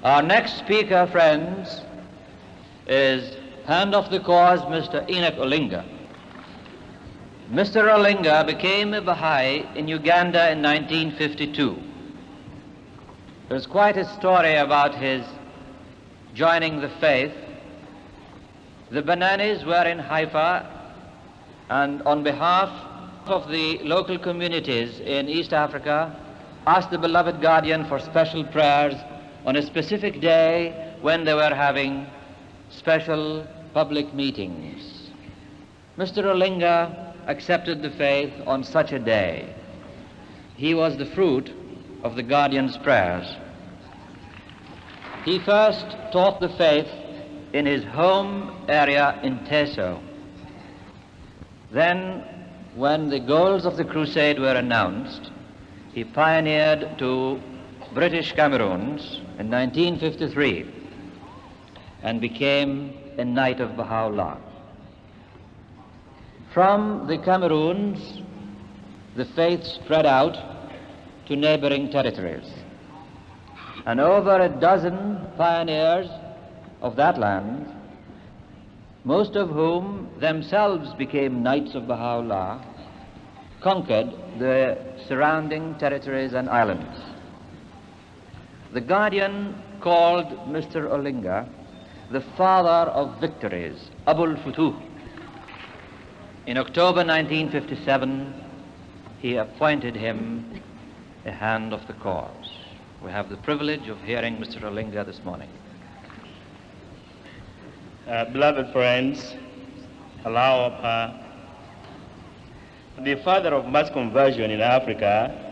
Our next speaker, friends, is Hand of the Cause, Mr. Enoch Olinga. Mr. Olinga became a Baha'i in Uganda in 1952. There's quite a story about his joining the faith. The Bananis were in Haifa, and on behalf of the local communities in East Africa, asked the beloved guardian for special prayers on a specific day when they were having special public meetings. Mr. Olinga accepted the faith on such a day. He was the fruit of the guardian's prayers. He first taught the faith in his home area in Teso. Then, when the goals of the crusade were announced, he pioneered to British Cameroons in 1953 and became a Knight of Baha'u'llah. From the Cameroons, the faith spread out to neighboring territories. And over a dozen pioneers of that land, most of whom themselves became Knights of Baha'u'llah, conquered the surrounding territories and islands. The guardian called Mr. Olinga the father of victories, Abul Futuh. In October 1957, he appointed him a Hand of the Cause. We have the privilege of hearing Mr. Olinga this morning. Beloved friends, allow the father of mass conversion in Africa,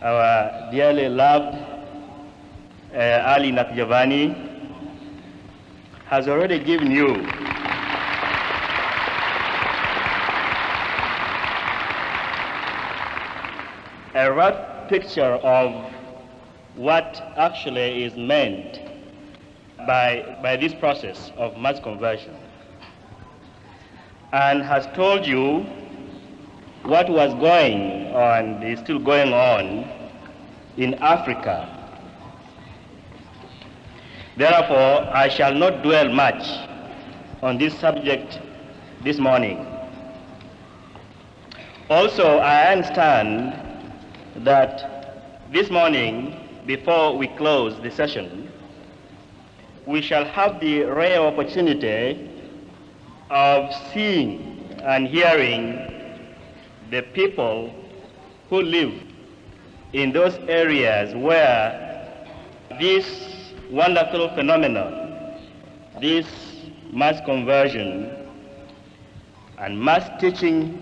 our dearly loved Ali Nakjavani, has already given you a rough picture of what actually is meant by this process of mass conversion, and has told you what was going on, is still going on in Africa. Therefore, I shall not dwell much on this subject this morning. Also, I understand that this morning, before we close the session, we shall have the rare opportunity of seeing and hearing the people who live in those areas where this wonderful phenomenon, this mass conversion and mass teaching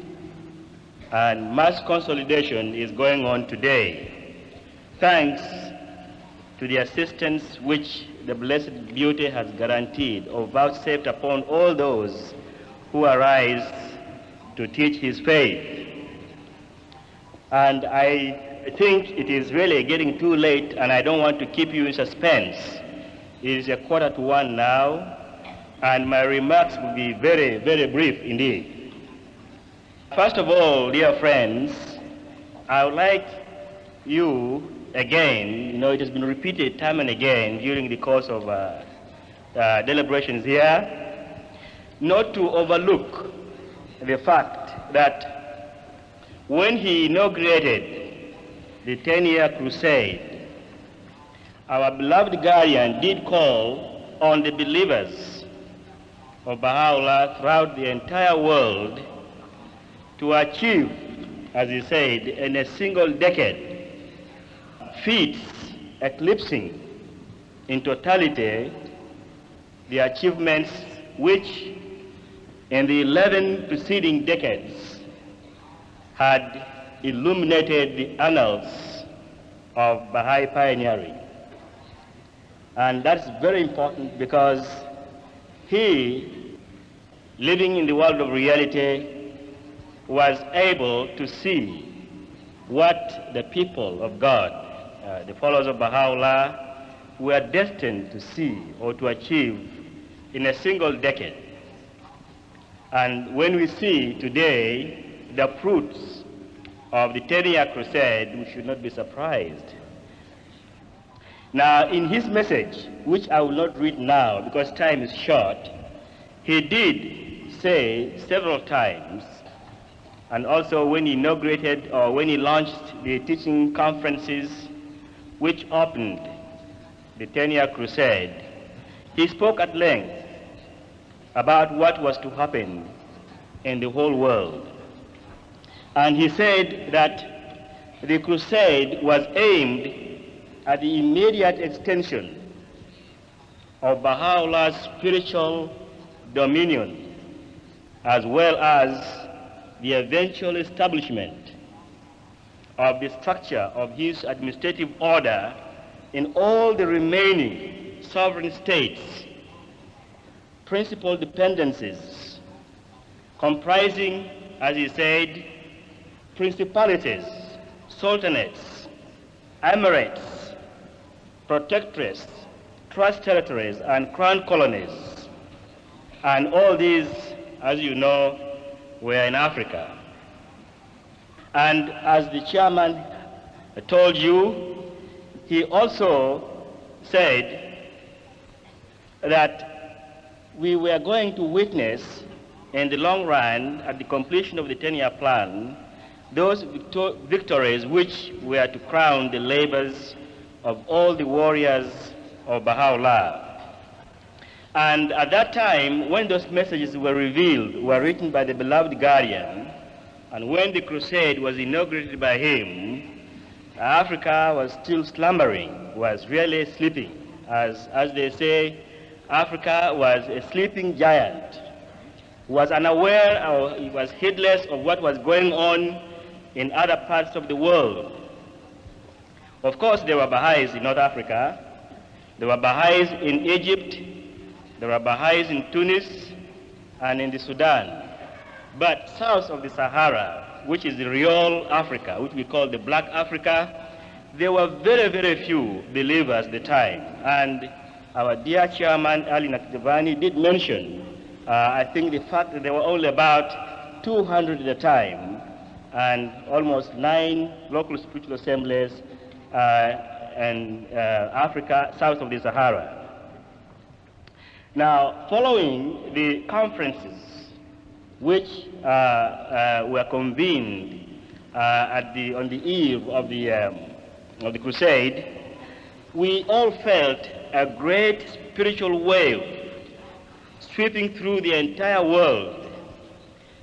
and mass consolidation is going on today, thanks to the assistance which the Blessed Beauty has guaranteed or vouchsafed upon all those who arise to teach his faith. And I think it is really getting too late, and I don't want to keep you in suspense. It is 1:45 now, and my remarks will be very, very brief indeed. First of all, dear friends, I would like you again, it has been repeated time and again during the course of deliberations here, not to overlook the fact that when he inaugurated the 10-year crusade, our beloved guardian did call on the believers of Baha'u'llah throughout the entire world to achieve, as he said, in a single decade, feats eclipsing in totality the achievements which in the 11 preceding decades had illuminated the annals of Baha'i pioneering. And that's very important because he, living in the world of reality, was able to see what the people of God, the followers of Baha'u'llah, were destined to see or to achieve in a single decade. And when we see today the fruits of the 10-year crusade, we should not be surprised. Now, in his message, which I will not read now because time is short, he did say several times, and also when he inaugurated or when he launched the teaching conferences which opened the 10-year crusade, he spoke at length about what was to happen in the whole world. And he said that the crusade was aimed at the immediate extension of Baha'u'llah's spiritual dominion, as well as the eventual establishment of the structure of his administrative order in all the remaining sovereign states, principal dependencies, comprising, as he said, principalities, sultanates, emirates, protectorates, trust territories, and crown colonies. And all these, as you know, were in Africa. And as the chairman told you, he also said that we were going to witness in the long run, at the completion of the 10-year plan, those victories which were to crown the labors of all the warriors of Baha'u'llah. And at that time, when those messages were revealed, were written by the beloved guardian, and when the crusade was inaugurated by him, Africa was still slumbering, was really sleeping. As they say, Africa was a sleeping giant, was unaware or he was heedless of what was going on in other parts of the world. Of course, there were Baha'is in North Africa, there were Baha'is in Egypt, there were Baha'is in Tunis and in the Sudan. But south of the Sahara, which is the real Africa, which we call the Black Africa, there were very, very few believers at the time. And our dear chairman, Ali Nakdevani, did mention, I think, the fact that there were only about 200 at the time, and almost 9 local spiritual assemblies in Africa, south of the Sahara. Now, following the conferences which were convened on the eve of the crusade, we all felt a great spiritual wave sweeping through the entire world,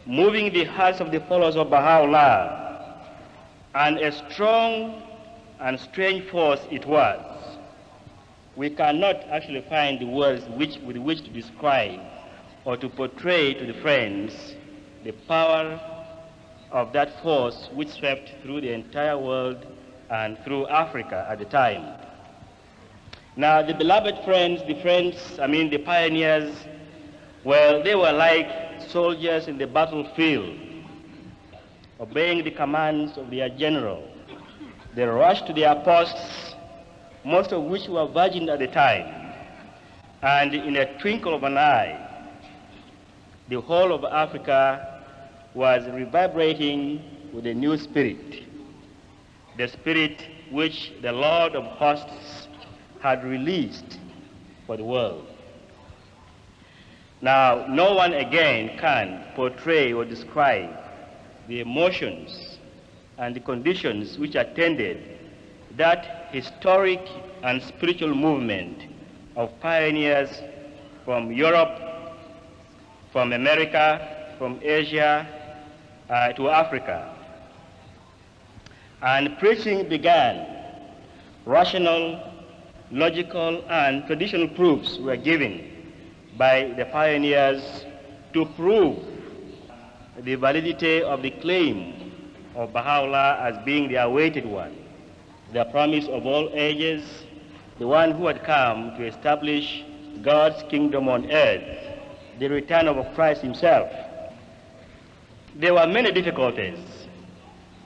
moving the hearts of the followers of Baha'u'llah, and a strong and strange force it was. We cannot actually find the words with which to describe or to portray to the friends the power of that force which swept through the entire world and through Africa at the time. Now, the beloved friends, the pioneers, well, they were like soldiers in the battlefield, obeying the commands of their general. They rushed to their posts, most of which were virgin at the time, and in a twinkle of an eye, the whole of Africa was reverberating with a new spirit, the spirit which the Lord of hosts had released for the world. Now, no one again can portray or describe the emotions and the conditions which attended that historic and spiritual movement of pioneers from Europe, from America, from Asia to Africa. And preaching began. Rational, logical, and traditional proofs were given by the pioneers to prove the validity of the claim of Baha'u'llah as being the awaited one, the promise of all ages, the one who had come to establish God's kingdom on earth, the return of Christ himself. There were many difficulties,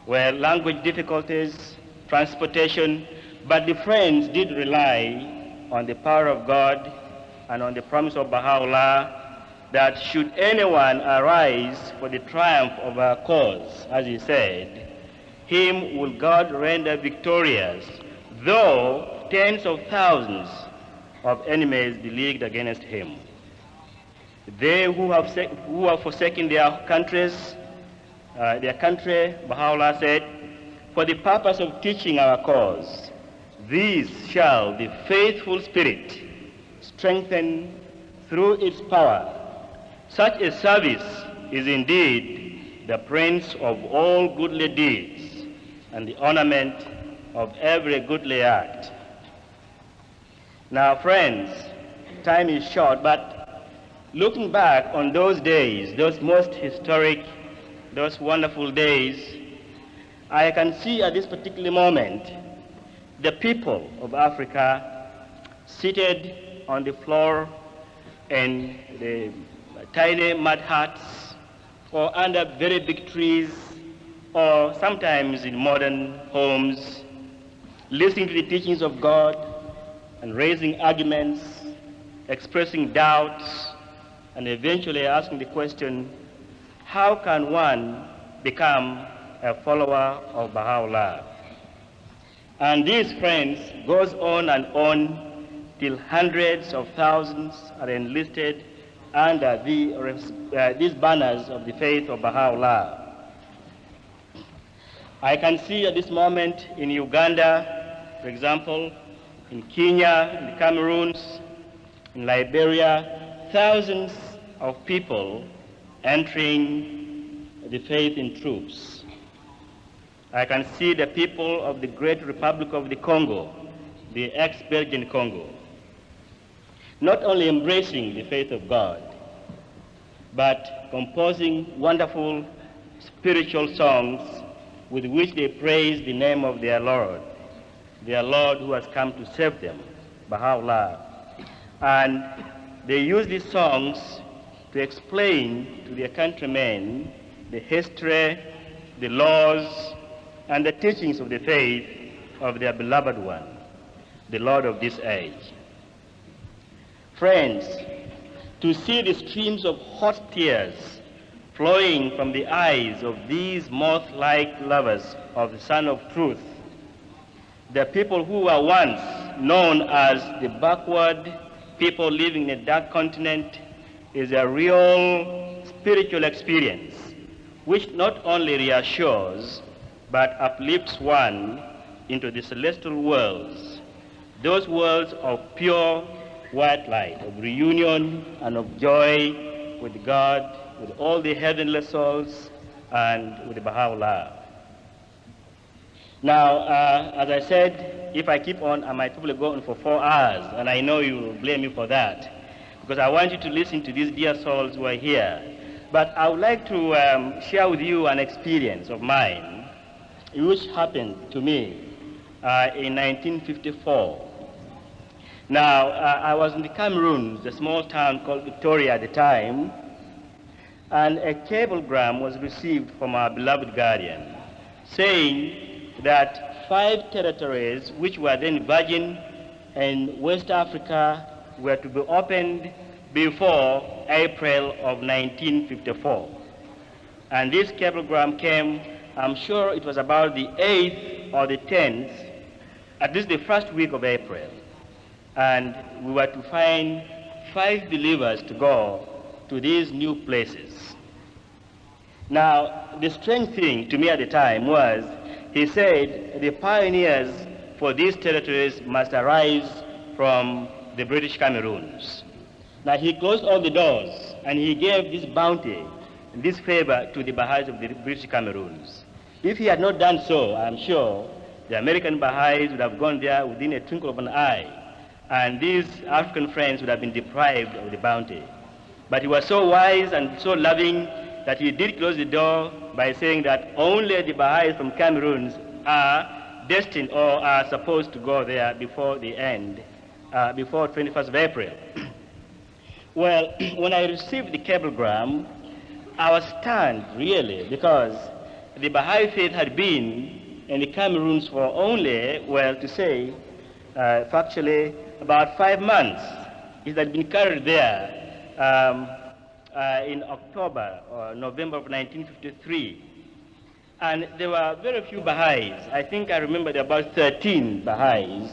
language difficulties, transportation, but the friends did rely on the power of God and on the promise of Baha'u'llah that should anyone arise for the triumph of our cause, as he said, him will God render victorious, though tens of thousands of enemies beleaguered against him. They who have forsaken their country, Baha'u'llah said, for the purpose of teaching our cause, these shall the faithful spirit strengthen through its power. Such a service is indeed the prince of all goodly deeds and the ornament of every goodly act. Now, friends, time is short, but looking back on those days, those most historic, those wonderful days, I can see at this particular moment the people of Africa seated on the floor in the tiny mud huts or under very big trees or sometimes in modern homes, listening to the teachings of God and raising arguments, expressing doubts, and eventually asking the question, how can one become a follower of Baha'u'llah? And this, friends, goes on and on till hundreds of thousands are enlisted under these banners of the faith of Baha'u'llah. I can see at this moment in Uganda, for example, in Kenya, in the Cameroons, in Liberia, thousands of people entering the faith in troops. I can see the people of the great Republic of the Congo, the ex-Belgian Congo, not only embracing the faith of God, but composing wonderful spiritual songs with which they praise the name of their Lord who has come to save them, Baha'u'llah. And they use these songs to explain to their countrymen the history, the laws, and the teachings of the faith of their beloved one, the Lord of this age. Friends, to see the streams of hot tears flowing from the eyes of these moth-like lovers of the Son of Truth, the people who were once known as the backward people living in a dark continent, is a real spiritual experience which not only reassures but uplifts one into the celestial worlds, those worlds of pure white light, of reunion and of joy with God, with all the heavenly souls, and with the Baha'u'llah. Now, as I said, if I keep on, I might probably go on for 4 hours, and I know you will blame me for that, because I want you to listen to these dear souls who are here. But I would like to share with you an experience of mine, which happened to me in 1954. Now, I was in the Cameroons, a small town called Victories at the time, and a cablegram was received from our beloved guardian saying that 5 territories, which were then virgin in West Africa, were to be opened before April of 1954. And this cablegram came, I'm sure it was about the 8th or the 10th, at least the first week of April. And we were to find 5 believers to go to these new places. Now, the strange thing to me at the time was, he said the pioneers for these territories must arise from the British Cameroons. Now, he closed all the doors and he gave this bounty, this favor to the Baha'is of the British Cameroons. If he had not done so, I'm sure the American Baha'is would have gone there within a twinkle of an eye, and these African friends would have been deprived of the bounty. But he was so wise and so loving that he did close the door by saying that only the Baha'is from Cameroons are destined or are supposed to go there before the end, before 21st of April. Well, when I received the cablegram, I was stunned, really, because the Baha'i faith had been in the Cameroons for only, well, to say, factually, about 5 months. It had been carried there in October or November of 1953. And there were very few Baha'is. I think I remember there were about 13 Baha'is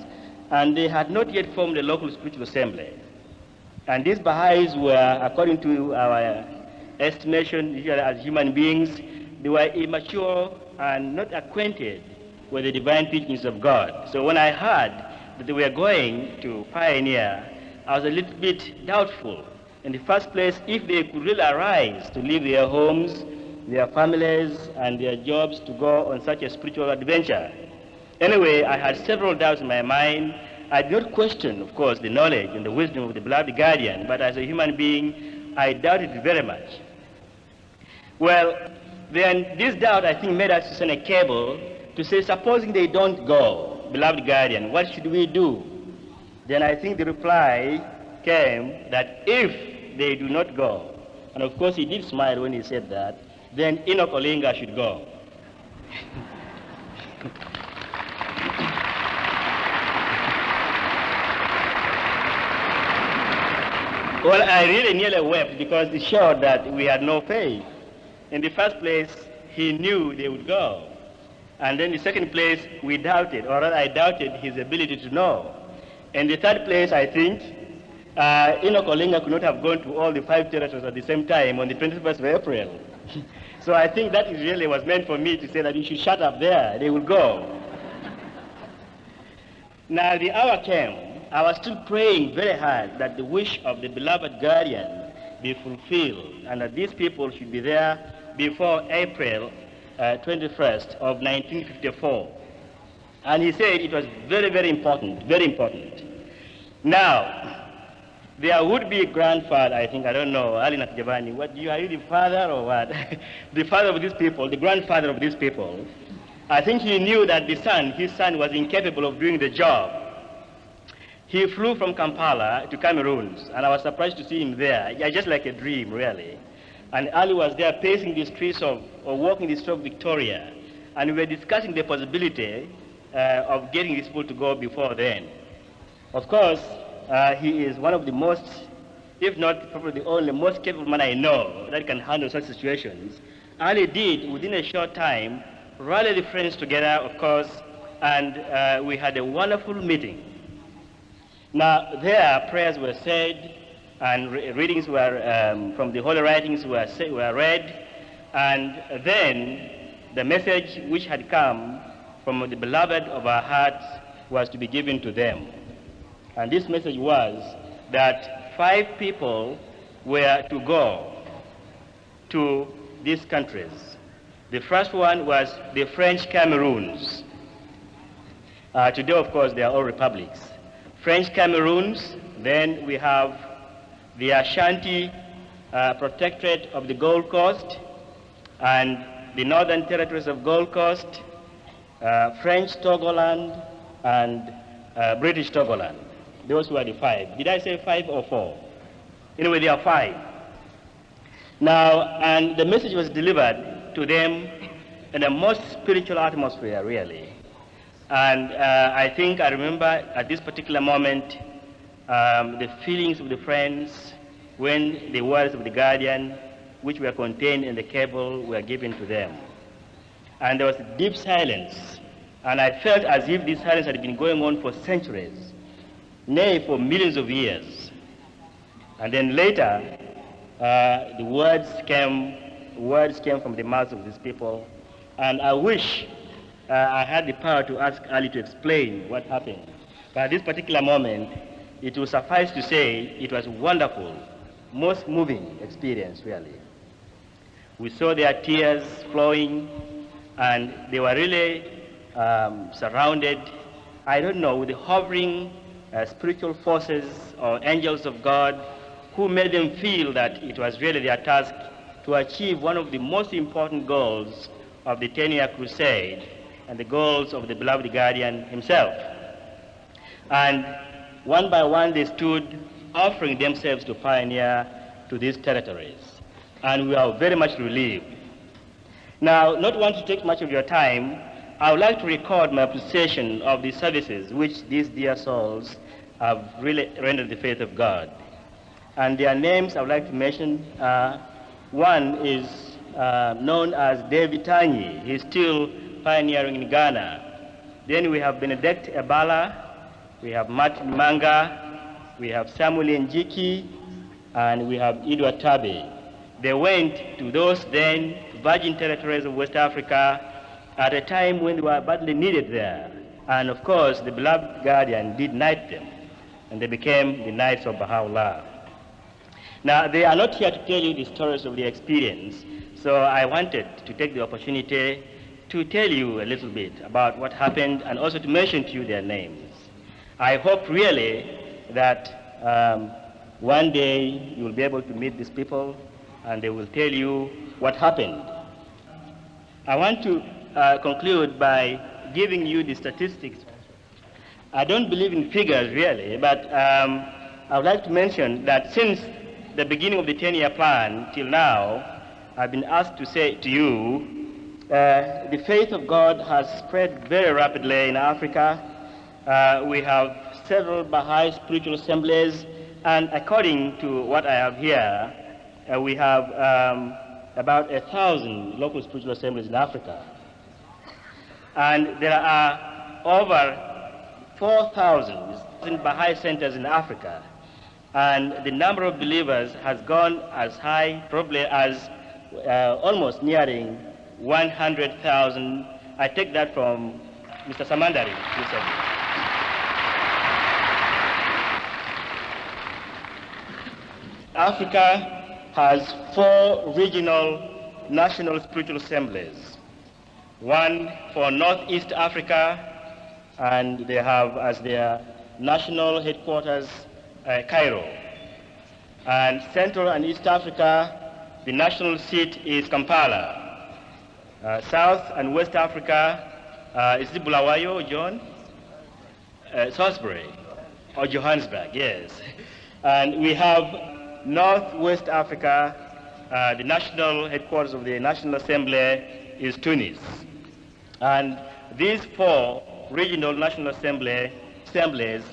and they had not yet formed a local spiritual assembly. And these Baha'is were, according to our estimation, usually as human beings, they were immature and not acquainted with the divine teachings of God. So when I heard that they were going to pioneer, I was a little bit doubtful. In the first place, if they could really arise to leave their homes, their families, and their jobs to go on such a spiritual adventure. Anyway, I had several doubts in my mind. I did not question, of course, the knowledge and the wisdom of the beloved guardian, but as a human being, I doubted it very much. Well, then this doubt, I think, made us send a cable to say, supposing they don't go, beloved guardian, what should we do? Then I think the reply came that if they do not go, and of course he did smile when he said that, then Enoch Olinga should go. Well, I really nearly wept because it showed that we had no faith. In the first place, he knew they would go. And then in the second place, we doubted, or rather I doubted his ability to know. In the third place, I think, Enoch Olinga could not have gone to all the 5 territories at the same time on the 21st of April. So I think that is really was meant for me to say that you should shut up there, they will go. Now the hour came. I was still praying very hard that the wish of the beloved guardian be fulfilled and that these people should be there before April 21st of 1954. And he said it was very, very important, very important. Now, their would-be grandfather, I think, I don't know, Alina Giovanni, what, are you the father or what? The father of these people, the grandfather of these people, I think he knew that his son was incapable of doing the job. He flew from Kampala to Cameroon, and I was surprised to see him there. Yeah, just like a dream, really. And Ali was there pacing the streets or walking the streets of Victoria, and we were discussing the possibility of getting these people to go before then. Of course, he is one of the most, if not probably the only most capable man I know that can handle such situations. Ali did, within a short time, rally the friends together, of course, and we had a wonderful meeting. Now, there prayers were said, and readings were from the holy writings were read, and then the message which had come from the beloved of our hearts was to be given to them. And this message was that 5 people were to go to these countries. The first one was the French Cameroons. Today, of course, they are all republics. French Cameroons, then we have the Ashanti Protectorate of the Gold Coast and the Northern Territories of Gold Coast, French Togoland, and British Togoland. Those were the 5. Did I say 5 or 4? Anyway, there are 5. Now, and the message was delivered to them in a most spiritual atmosphere, really. And I think I remember at this particular moment the feelings of the friends when the words of the guardian, which were contained in the cable, were given to them. And there was deep silence. And I felt as if this silence had been going on for centuries, nay, for millions of years. And then later, the words came from the mouths of these people. And I wish I had the power to ask Ali to explain what happened. But at this particular moment, it will suffice to say it was wonderful, most moving experience, really. We saw their tears flowing, and they were really surrounded, I don't know, with the hovering spiritual forces or angels of God who made them feel that it was really their task to achieve one of the most important goals of the 10-year crusade and the goals of the beloved guardian himself. And one by one they stood offering themselves to pioneer to these territories. And we are very much relieved. Now, not want to take much of your time, I would like to record my appreciation of the services which these dear souls have really rendered the faith of God. And their names I would like to mention. One is known as David Tanyi. He's still pioneering in Ghana. Then we have Benedict Ebala, we have Martin Manga, we have Samuel Njiki, and we have Edward Tabe. They went to those then virgin territories of West Africa at a time when they were badly needed there. And of course, the beloved guardian did knight them, and they became the Knights of Baha'u'llah. Now, they are not here to tell you the stories of their experience, so I wanted to take the opportunity to tell you a little bit about what happened and also to mention to you their names. I hope really that one day you will be able to meet these people and they will tell you what happened. I want to conclude by giving you the statistics. I don't believe in figures really, but I would like to mention that since the beginning of the 10-year plan till now, I've been asked to say to you, the faith of God has spread very rapidly in Africa. We have several Baha'i spiritual assemblies, and according to what I have here, we have about 1,000 local spiritual assemblies in Africa. And there are over 4,000 Baha'i centers in Africa. And the number of believers has gone as high, probably as almost nearing 100,000. I take that from Mr. Samandari, who said it. Africa has 4 regional national spiritual assemblies. One for Northeast Africa, and they have as their national headquarters Cairo. And Central and East Africa, the national seat is Kampala. South and West Africa, is it Bulawayo, John? Salisbury, or Johannesburg, yes. And we have Northwest Africa, the national headquarters of the National Assembly is Tunis. And these 4 regional National Assemblies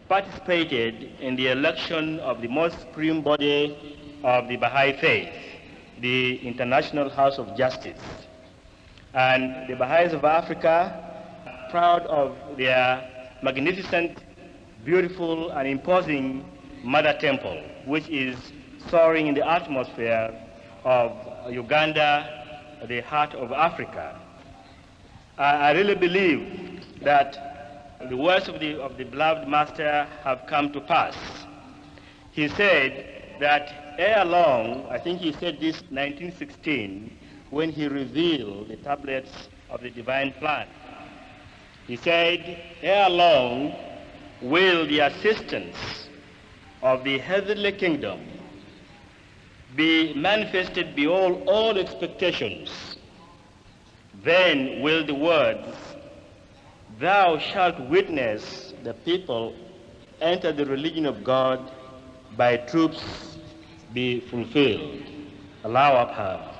participated in the election of the most supreme body of the Baha'i faith, the International House of Justice. And the Baha'is of Africa, proud of their magnificent, beautiful, and imposing Mother Temple, which is soaring in the atmosphere of Uganda, the heart of Africa. I really believe that the words of the beloved Master have come to pass. He said that ere long, I think he said this 1916, when he revealed the tablets of the divine plan. He said, ere long will the assistance of the heavenly kingdom be manifested beyond all expectations. Then will the words, thou shalt witness the people enter the religion of God by troops be fulfilled. Allahu Akbar.